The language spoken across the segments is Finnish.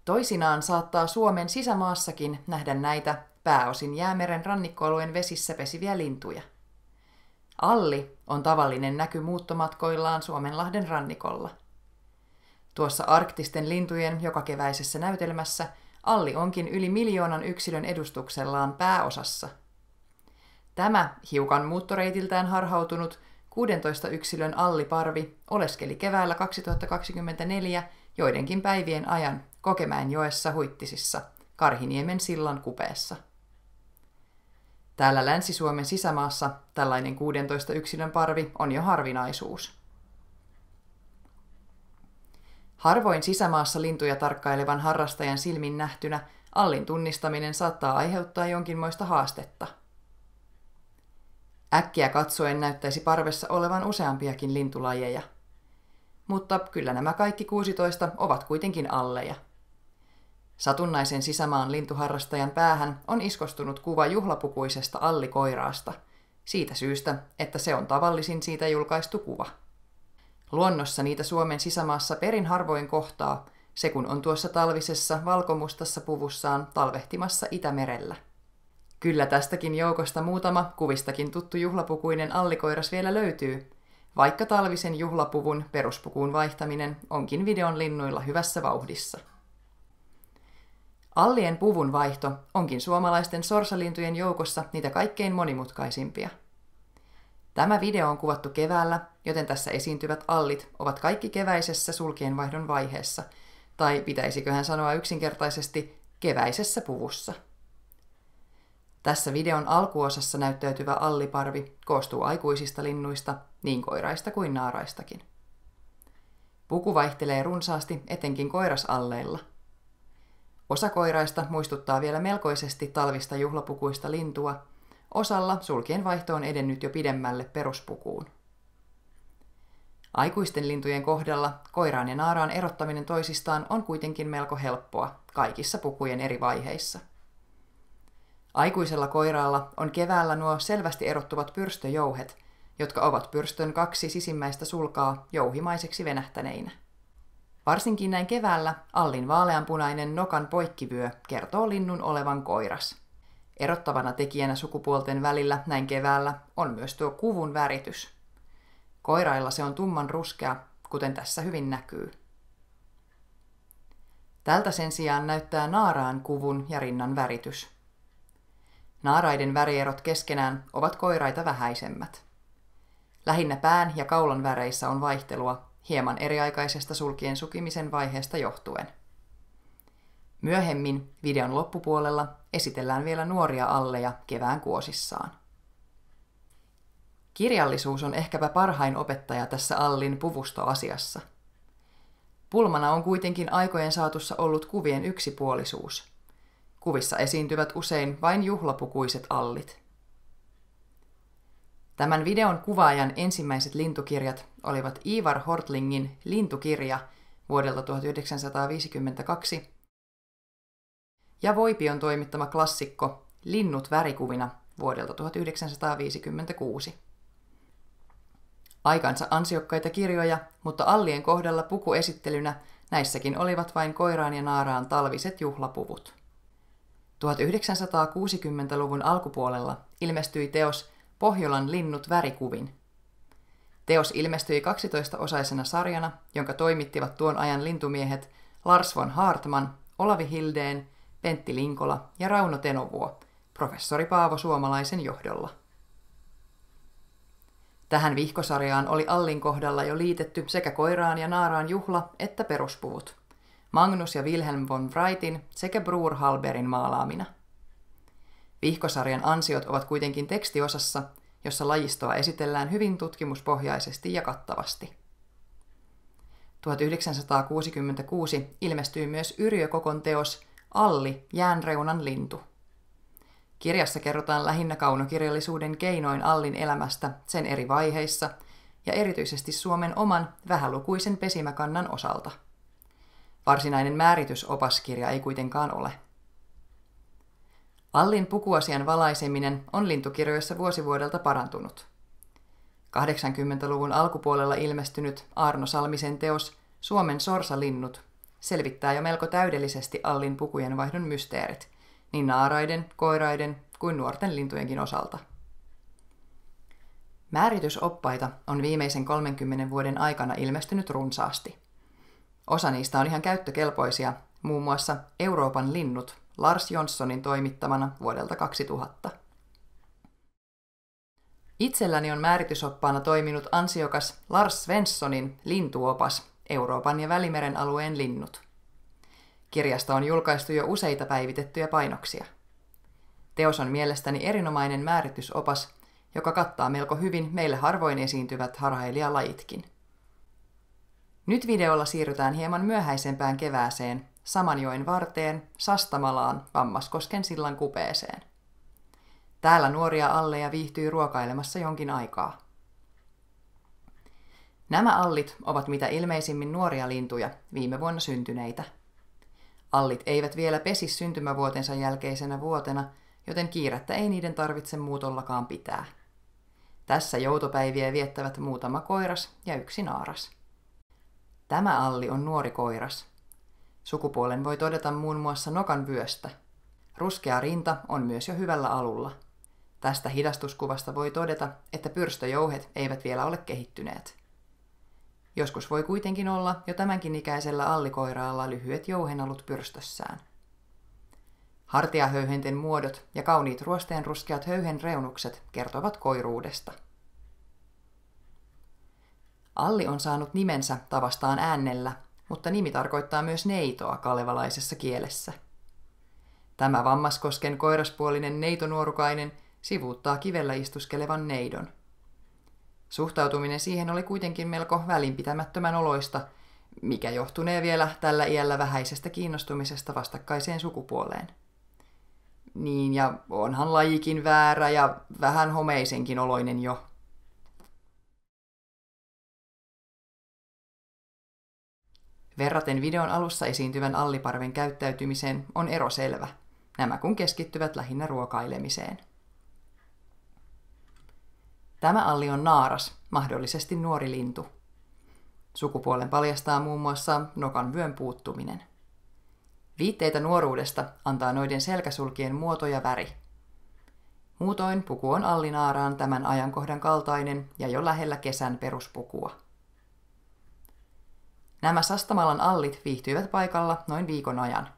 Toisinaan saattaa Suomen sisämaassakin nähdä näitä pääosin Jäämeren rannikkoalueen vesissä pesiviä lintuja. Alli on tavallinen näky muuttomatkoillaan Suomenlahden rannikolla. Tuossa arktisten lintujen jokakeväisessä näytelmässä alli onkin yli 1 miljoonan yksilön edustuksellaan pääosassa. Tämä hiukan muuttoreitiltään harhautunut 16 yksilön alliparvi oleskeli keväällä 2024 joidenkin päivien ajan Kokemäenjoessa Huittisissa, Karhiniemen sillan kupeessa. Täällä Länsi-Suomen sisämaassa tällainen 16 yksilön parvi on jo harvinaisuus. Harvoin sisämaassa lintuja tarkkailevan harrastajan silmin nähtynä allin tunnistaminen saattaa aiheuttaa jonkinmoista haastetta. Äkkiä katsoen näyttäisi parvessa olevan useampiakin lintulajeja. Mutta kyllä nämä kaikki 16 ovat kuitenkin alleja. Satunnaisen sisämaan lintuharrastajan päähän on iskostunut kuva juhlapukuisesta allikoiraasta, siitä syystä, että se on tavallisin siitä julkaistu kuva. Luonnossa niitä Suomen sisämaassa perin harvoin kohtaa, se kun on tuossa talvisessa valkomustassa puvussaan talvehtimassa Itämerellä. Kyllä tästäkin joukosta muutama kuvistakin tuttu juhlapukuinen allikoiras vielä löytyy, vaikka talvisen juhlapuvun peruspukuun vaihtaminen onkin videon linnuilla hyvässä vauhdissa. Allien puvun vaihto onkin suomalaisten sorsalintujen joukossa niitä kaikkein monimutkaisimpia. Tämä video on kuvattu keväällä, joten tässä esiintyvät allit ovat kaikki keväisessä sulkienvaihdon vaiheessa, tai pitäisiköhän sanoa yksinkertaisesti keväisessä puvussa. Tässä videon alkuosassa näyttäytyvä alliparvi koostuu aikuisista linnuista, niin koiraista kuin naaraistakin. Puku vaihtelee runsaasti etenkin koirasalleilla. Osa koiraista muistuttaa vielä melkoisesti talvista juhlapukuista lintua, osalla sulkienvaihto on edennyt jo pidemmälle peruspukuun. Aikuisten lintujen kohdalla koiraan ja naaraan erottaminen toisistaan on kuitenkin melko helppoa kaikissa pukujen eri vaiheissa. Aikuisella koiraalla on keväällä nuo selvästi erottuvat pyrstöjouhet, jotka ovat pyrstön 2 sisimmäistä sulkaa jouhimaiseksi venähtäneinä. Varsinkin näin keväällä allin vaaleanpunainen nokan poikkivyö kertoo linnun olevan koiras. Erottavana tekijänä sukupuolten välillä näin keväällä on myös tuo kuvun väritys. Koirailla se on tumman ruskea, kuten tässä hyvin näkyy. Tältä sen sijaan näyttää naaraan kuvun ja rinnan väritys. Naaraiden värierot keskenään ovat koiraita vähäisemmät. Lähinnä pään ja kaulan väreissä on vaihtelua, hieman eriaikaisesta sulkien sukimisen vaiheesta johtuen. Myöhemmin videon loppupuolella esitellään vielä nuoria alleja kevään kuosissaan. Kirjallisuus on ehkäpä parhain opettaja tässä allin puvustoasiassa. Pulmana on kuitenkin aikojen saatossa ollut kuvien yksipuolisuus. Kuvissa esiintyvät usein vain juhlapukuiset allit. Tämän videon kuvaajan ensimmäiset lintukirjat olivat Ivar Hortlingin lintukirja vuodelta 1952 ja Voipion toimittama klassikko Linnut värikuvina vuodelta 1956. Aikansa ansiokkaita kirjoja, mutta allien kohdalla pukuesittelynä näissäkin olivat vain koiraan ja naaraan talviset juhlapuvut. 1960-luvun alkupuolella ilmestyi teos Pohjolan linnut värikuvin. Teos ilmestyi 12-osaisena sarjana, jonka toimittivat tuon ajan lintumiehet Lars von Hartman, Olavi Hildén, Pentti Linkola ja Rauno Tenovuo, professori Paavo Suomalaisen johdolla. Tähän vihkosarjaan oli allin kohdalla jo liitetty sekä koiraan ja naaraan juhla- että peruspuvut, Magnus ja Wilhelm von Wrightin sekä Bror Hallbergin maalaamina. Vihkosarjan ansiot ovat kuitenkin tekstiosassa, jossa lajistoa esitellään hyvin tutkimuspohjaisesti ja kattavasti. 1966 ilmestyi myös Yrjö Kokon teos Alli, jäänreunan lintu. Kirjassa kerrotaan lähinnä kaunokirjallisuuden keinoin allin elämästä sen eri vaiheissa ja erityisesti Suomen oman vähälukuisen pesimäkannan osalta. Varsinainen määritysopaskirja ei kuitenkaan ole. Allin pukuasian valaiseminen on lintukirjoissa vuosi vuodelta parantunut. 80-luvun alkupuolella ilmestynyt Aarno Salmisen teos Suomen sorsalinnut selvittää jo melko täydellisesti Allin pukujen vaihdon mysteerit, niin naaraiden, koiraiden kuin nuorten lintujenkin osalta. Määritysoppaita on viimeisen 30 vuoden aikana ilmestynyt runsaasti. Osa niistä on ihan käyttökelpoisia, muun muassa Euroopan linnut Lars Jonssonin toimittamana vuodelta 2000. Itselläni on määritysoppaana toiminut ansiokas Lars Svenssonin lintuopas Euroopan ja Välimeren alueen linnut. Kirjasta on julkaistu jo useita päivitettyjä painoksia. Teos on mielestäni erinomainen määritysopas, joka kattaa melko hyvin meille harvoin esiintyvät harhailijalajitkin. Nyt videolla siirrytään hieman myöhäisempään kevääseen, Samanjoen varteen, Sastamalaan, Vammaskosken sillan kupeeseen. Täällä nuoria alleja viihtyy ruokailemassa jonkin aikaa. Nämä allit ovat mitä ilmeisimmin nuoria lintuja, viime vuonna syntyneitä. Allit eivät vielä pesi syntymävuotensa jälkeisenä vuotena, joten kiirettä ei niiden tarvitse muutollakaan pitää. Tässä joutopäiviä viettävät muutama koiras ja yksi naaras. Tämä alli on nuori koiras. Sukupuolen voi todeta muun muassa nokan vyöstä. Ruskea rinta on myös jo hyvällä alulla. Tästä hidastuskuvasta voi todeta, että pyrstöjouhet eivät vielä ole kehittyneet. Joskus voi kuitenkin olla jo tämänkin ikäisellä allikoiraalla lyhyet jouhenalut pyrstössään. Hartiahöyhenten muodot ja kauniit ruosteenruskeat höyhenreunukset kertovat koiruudesta. Alli on saanut nimensä tavastaan äännellä, mutta nimi tarkoittaa myös neitoa kalevalaisessa kielessä. Tämä Vammaskosken koiraspuolinen neitonuorukainen sivuuttaa kivellä istuskelevan neidon. Suhtautuminen siihen oli kuitenkin melko välinpitämättömän oloista, mikä johtunee vielä tällä iällä vähäisestä kiinnostumisesta vastakkaiseen sukupuoleen. Niin, ja onhan lajikin väärä ja vähän homeisenkin oloinen jo. Verraten videon alussa esiintyvän alliparven käyttäytymiseen on ero selvä, nämä kun keskittyvät lähinnä ruokailemiseen. Tämä alli on naaras, mahdollisesti nuori lintu. Sukupuolen paljastaa muun muassa nokan vyön puuttuminen. Viitteitä nuoruudesta antaa noiden selkäsulkien muoto ja väri. Muutoin puku on allinaaraan tämän ajankohdan kaltainen ja jo lähellä kesän peruspukua. Nämä Sastamalan allit viihtyivät paikalla noin viikon ajan.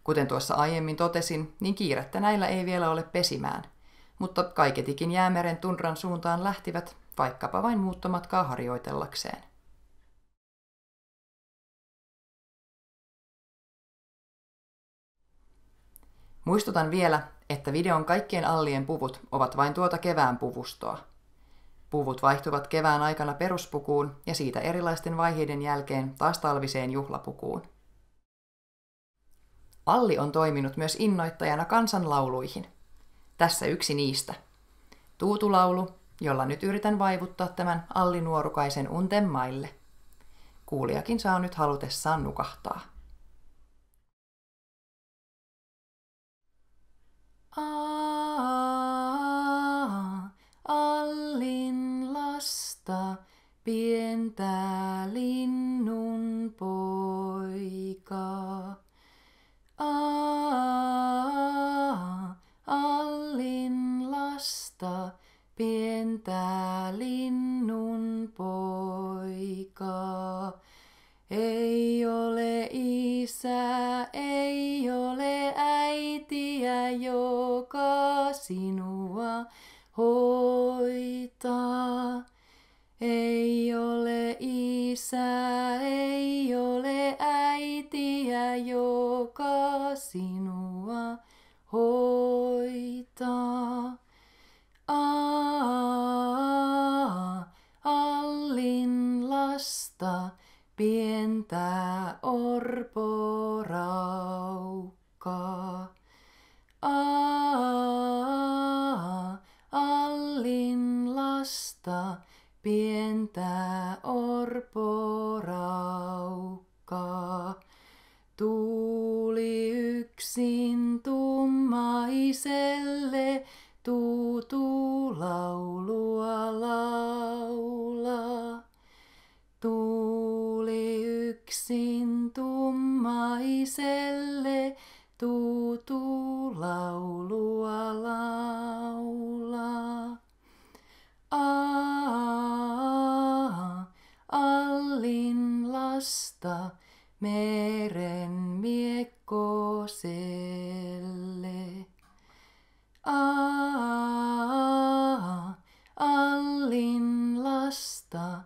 Kuten tuossa aiemmin totesin, niin kiirettä näillä ei vielä ole pesimään, mutta kaiketikin Jäämeren tundran suuntaan lähtivät, vaikkapa vain muuttomatkaa harjoitellakseen. Muistutan vielä, että videon kaikkien allien puvut ovat vain tuota kevään puvustoa. Puvut vaihtuvat kevään aikana peruspukuun ja siitä erilaisten vaiheiden jälkeen taas talviseen juhlapukuun. Alli on toiminut myös innoittajana kansanlauluihin. Tässä yksi niistä. Tuutulaulu, jolla nyt yritän vaivuttaa tämän allinuorukaisen unten maille. Kuulijakin saa nyt halutessaan nukahtaa. Allin lasta, pientä linnun poikaa. Allin lasta, pientä linnun poikaa. Ei ole isää, ei ole äitiä, joka sinua hoitaa. Ei ole isää, ei ole äitiä, joka sinua hoitaa. Allin lasta, pientä orporaukkaa. Allin lasta, pientä orporaukkaa. Tuuli yksin tummaiselle tuutulaulua laulaa. Tuuli yksin tummaiselle tuutu laulua laulaa. Allin lasta meren miekkoselle. Allin lasta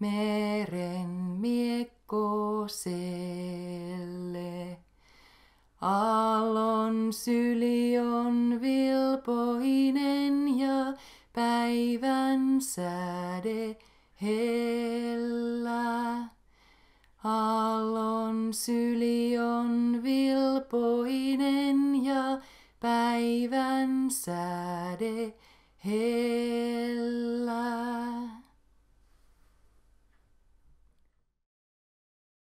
meren miekkoselle. Aallon syli on vilpoinen ja päivän säde hellä. Aallon syli on vilpoinen ja päivän säde hellä.